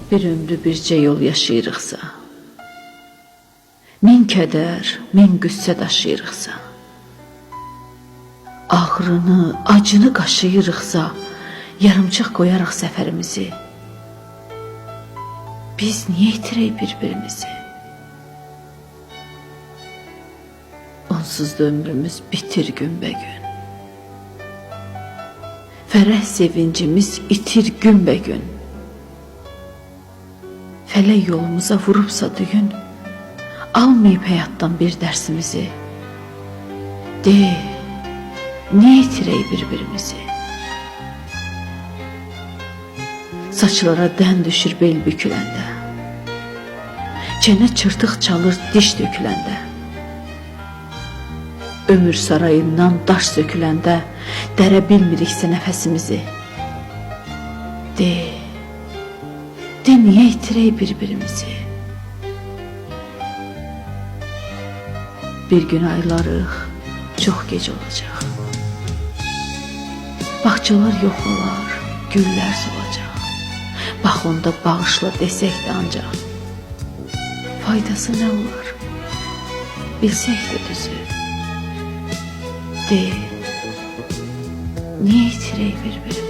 Bir ömrü bircə yol yaşayırıqsa, min kədər, min qüssə daşıyırıqsa, ağrını, acını qaşıyırıqsa, yarımçıq qoyarıq səfərimizi. Biz niyə itirək bir-birimizi? Onsuz da ömrümüz bitir günbəgün. Fərəh sevincimiz itir günbəgün. Fələk yolumuza vurubsa düyün, almayıb həyatdan bir dərsimizi. De, niyə itirək bir-birimizi? Saçlara dən düşür bel büküləndə, çənə çırtıq çalır diş döküləndə, ömür sarayından daş söküləndə dərə bilmiriksə nəfəsimizi. De, niyə itirək bir-birimizi? Bir gün aylarıq, çox gec olacaq. Bağçalar yox olar, güllər solacaq. Bax onda bağışla desək də ancaq. Faydası nə olar? Bilsək də düzü. De, niyə itirək bir-birimizi?